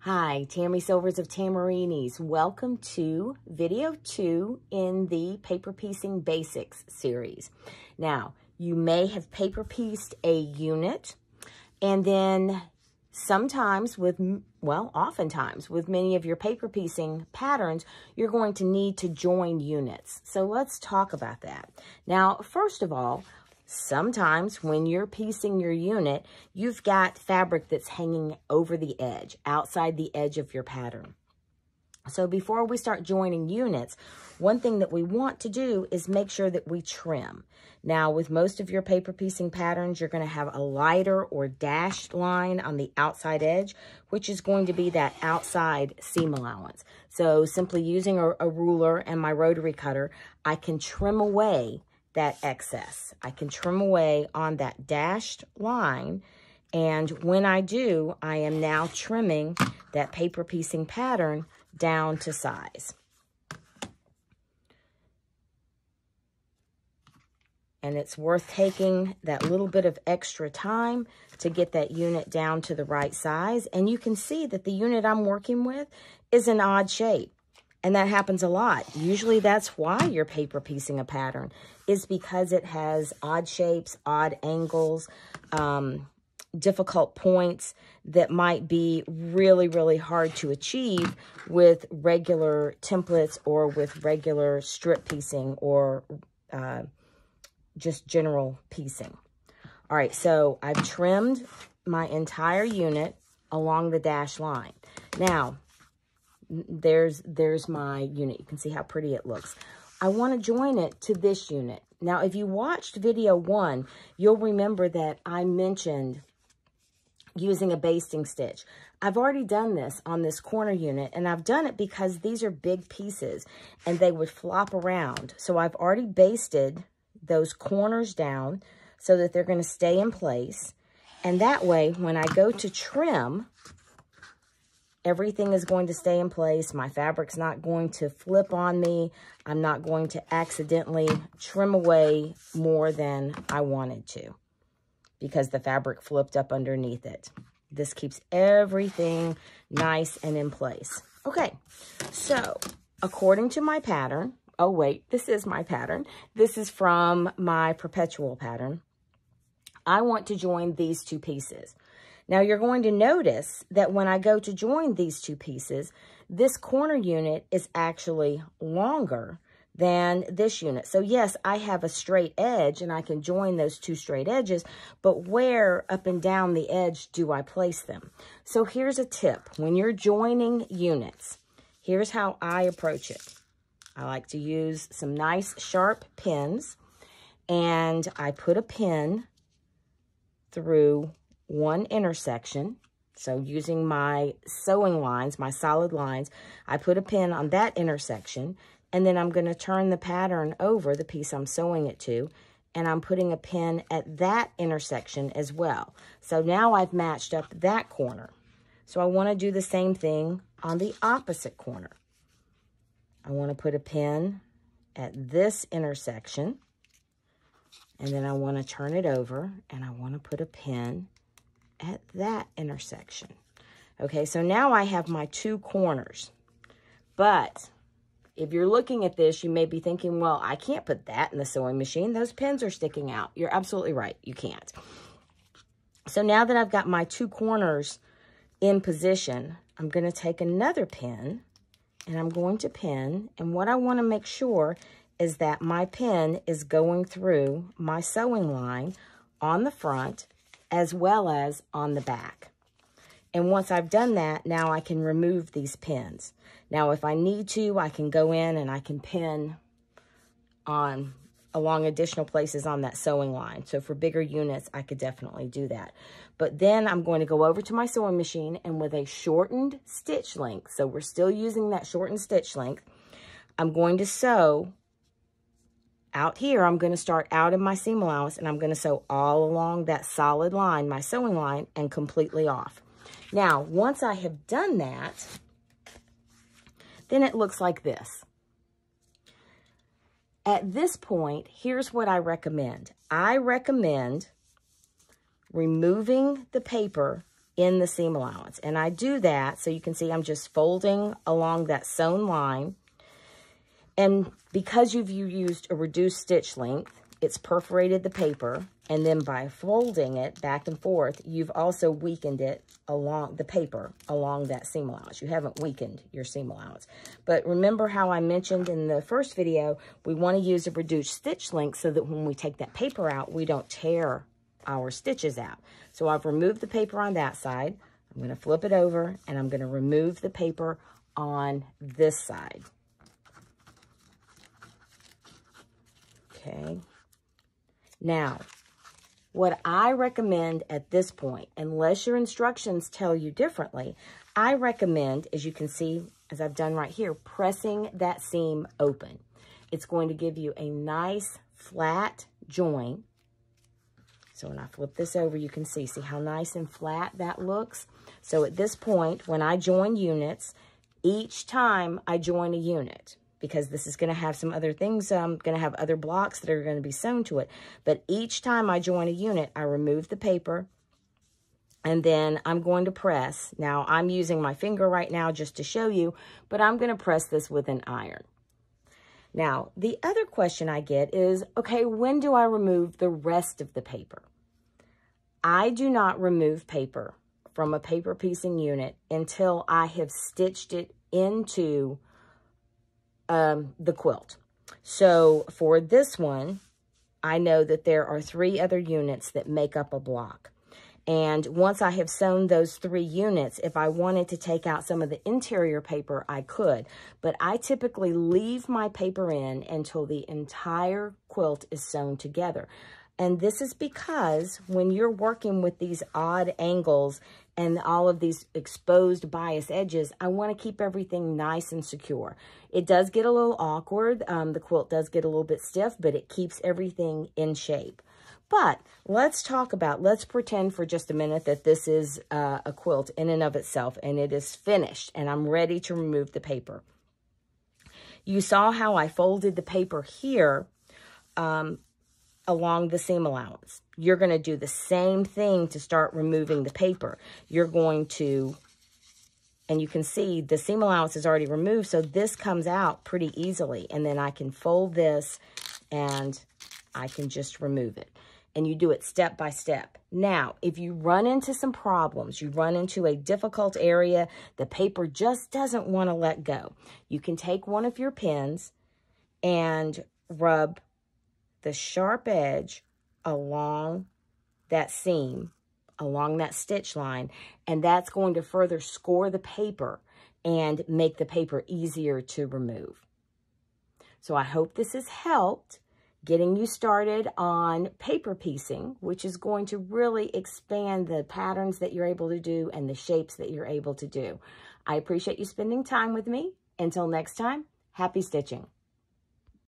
Hi, Tammy Silvers of Tamarinis. Welcome to video 2 in the Paper Piecing Basics series. Now, you may have paper pieced a unit, and then sometimes oftentimes with many of your paper piecing patterns, you're going to need to join units. So let's talk about that. Now, first of all, sometimes when you're piecing your unit, you've got fabric that's hanging over the edge, outside the edge of your pattern. So before we start joining units, one thing that we want to do is make sure that we trim. Now, with most of your paper piecing patterns, you're going to have a lighter or dashed line on the outside edge, which is going to be that outside seam allowance. So simply using a ruler and my rotary cutter, I can trim away that excess. I can trim away on that dashed line, and when I do, I am now trimming that paper piecing pattern down to size. And it's worth taking that little bit of extra time to get that unit down to the right size. And you can see that the unit I'm working with is an odd shape. And that happens a lot. Usually that's why you're paper piecing a pattern, is because it has odd shapes, odd angles, difficult points that might be really, really hard to achieve with regular templates or with regular strip piecing or just general piecing. All right, so I've trimmed my entire unit along the dash line. Now, there's my unit. You can see how pretty it looks. I want to join it to this unit. Now, if you watched video 1, you'll remember that I mentioned using a basting stitch. I've already done this on this corner unit, and I've done it because these are big pieces and they would flop around. So I've already basted those corners down so that they're going to stay in place. And that way, when I go to trim, everything is going to stay in place. My fabric's not going to flip on me. I'm not going to accidentally trim away more than I wanted to because the fabric flipped up underneath it. This keeps everything nice and in place. Okay, so according to my pattern, oh wait, this is my pattern. This is from my perpetual pattern. I want to join these two pieces. Now, you're going to notice that when I go to join these two pieces, this corner unit is actually longer than this unit. So yes, I have a straight edge and I can join those two straight edges, but where up and down the edge do I place them? So here's a tip. When you're joining units, here's how I approach it. I like to use some nice sharp pins, and I put a pin through one intersection. So using my sewing lines, my solid lines, I put a pin on that intersection, and then I'm going to turn the pattern over, the piece I'm sewing it to, and I'm putting a pin at that intersection as well. So now I've matched up that corner. So I want to do the same thing on the opposite corner. I want to put a pin at this intersection, and then I want to turn it over, and I want to put a pin at that intersection. Okay, so now I have my two corners. But if you're looking at this, you may be thinking, well, I can't put that in the sewing machine. Those pins are sticking out. You're absolutely right. You can't. So now that I've got my two corners in position, I'm going to take another pin, and I'm going to pin. And what I want to make sure is that my pin is going through my sewing line on the front as well as on the back. And once I've done that, now I can remove these pins. Now, if I need to, I can go in and I can pin along additional places on that sewing line. So for bigger units, I could definitely do that. But then I'm going to go over to my sewing machine, and with a shortened stitch length, so we're still using that shortened stitch length, I'm going to sew out here. I'm going to start out in my seam allowance, and I'm going to sew all along that solid line, my sewing line, and completely off. Now, once I have done that, then it looks like this. At this point, here's what I recommend. I recommend removing the paper in the seam allowance. And I do that so you can see I'm just folding along that sewn line. And because you've used a reduced stitch length, it's perforated the paper, and then by folding it back and forth, you've also weakened it along the paper, along that seam allowance. You haven't weakened your seam allowance. But remember how I mentioned in the first video, we want to use a reduced stitch length so that when we take that paper out, we don't tear our stitches out. So I've removed the paper on that side. I'm going to flip it over, and I'm going to remove the paper on this side. Okay. Now, what I recommend at this point, unless your instructions tell you differently, I recommend, as you can see, as I've done right here, pressing that seam open. It's going to give you a nice flat join. So when I flip this over, you can see how nice and flat that looks. So at this point, when I join units, each time I join a unit, because this is going to have some other things, I'm going to have other blocks that are going to be sewn to it. But each time I join a unit, I remove the paper, and then I'm going to press. Now, I'm using my finger right now just to show you, but I'm going to press this with an iron. Now, the other question I get is, okay, when do I remove the rest of the paper? I do not remove paper from a paper piecing unit until I have stitched it into the quilt. So for this one, I know that there are 3 other units that make up a block. And once I have sewn those 3 units, if I wanted to take out some of the interior paper, I could. But I typically leave my paper in until the entire quilt is sewn together. And this is because when you're working with these odd angles and all of these exposed bias edges, I want to keep everything nice and secure. It does get a little awkward. The quilt does get a little bit stiff, but it keeps everything in shape. But let's pretend for just a minute that this is a quilt in and of itself, and it is finished, and I'm ready to remove the paper. You saw how I folded the paper here along the seam allowance. You're going to do the same thing to start removing the paper. You're going to, and you can see the seam allowance is already removed, so this comes out pretty easily. And then I can fold this and I can just remove it. And you do it step by step. Now, if you run into some problems, you run into a difficult area, the paper just doesn't want to let go, you can take one of your pins and rub the sharp edge along that seam, along that stitch line, and that's going to further score the paper and make the paper easier to remove. So I hope this has helped getting you started on paper piecing, which is going to really expand the patterns that you're able to do and the shapes that you're able to do. I appreciate you spending time with me. Until next time, happy stitching.